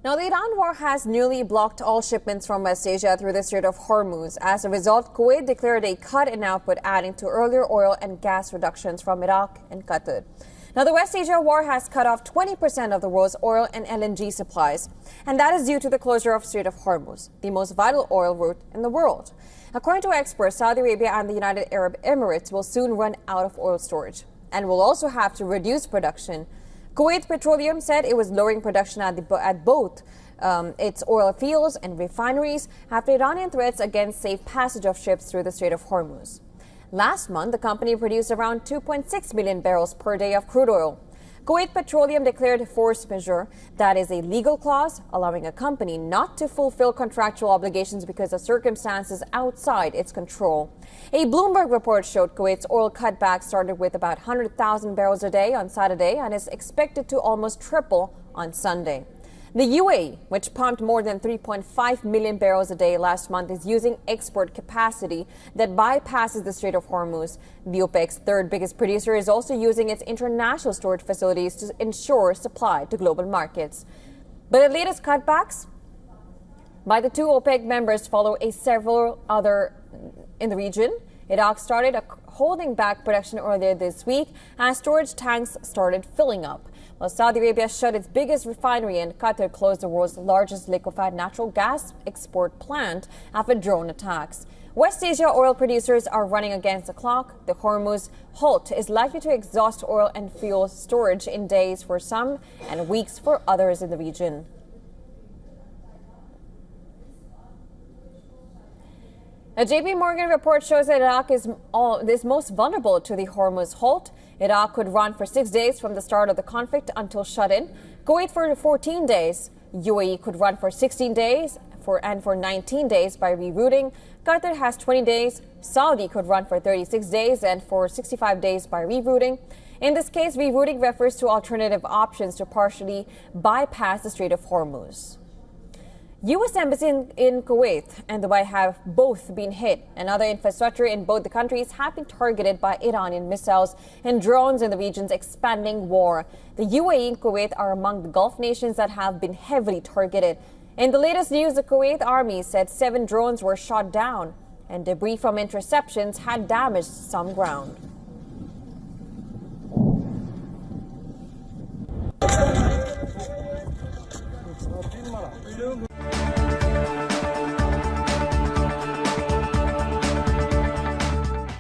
Now, the Iran war has nearly blocked all shipments from West Asia through the Strait of Hormuz. As a result, Kuwait declared a cut in output, adding to earlier oil and gas reductions from Iraq and Qatar. Now, the West Asia war has cut off 20% of the world's oil and LNG supplies, and that is due to the closure of Strait of Hormuz, the most vital oil route in the world. According to experts, Saudi Arabia and the United Arab Emirates will soon run out of oil storage and will also have to reduce production. Kuwait Petroleum said it was lowering production at both its oil fields and refineries after Iranian threats against safe passage of ships through the Strait of Hormuz. Last month, the company produced around 2.6 million barrels per day of crude oil. Kuwait Petroleum declared force majeure. That is a legal clause allowing a company not to fulfill contractual obligations because of circumstances outside its control. A Bloomberg report showed Kuwait's oil cutback started with about 100,000 barrels a day on Saturday and is expected to almost triple on Sunday. The UAE, which pumped more than 3.5 million barrels a day last month, is using export capacity that bypasses the Strait of Hormuz. The OPEC's third biggest producer is also using its international storage facilities to ensure supply to global markets. But the latest cutbacks by the two OPEC members follow several other in the region. Iraq started holding back production earlier this week as storage tanks started filling up, while Saudi Arabia shut its biggest refinery and Qatar closed the world's largest liquefied natural gas export plant after drone attacks. West Asia oil producers are running against the clock. The Hormuz halt is likely to exhaust oil and fuel storage in days for some and weeks for others in the region. A JP Morgan report shows that Iraq is most vulnerable to the Hormuz halt. Iraq could run for 6 days from the start of the conflict until shut in. Kuwait for 14 days. UAE could run for 16 days and for 19 days by rerouting. Qatar has 20 days. Saudi could run for 36 days and for 65 days by rerouting. In this case, rerouting refers to alternative options to partially bypass the Strait of Hormuz. U.S. Embassy in Kuwait and Dubai have both been hit, and other infrastructure in both the countries have been targeted by Iranian missiles and drones in the region's expanding war. The UAE and Kuwait are among the Gulf nations that have been heavily targeted. In the latest news, the Kuwait army said 7 drones were shot down, and debris from interceptions had damaged some ground.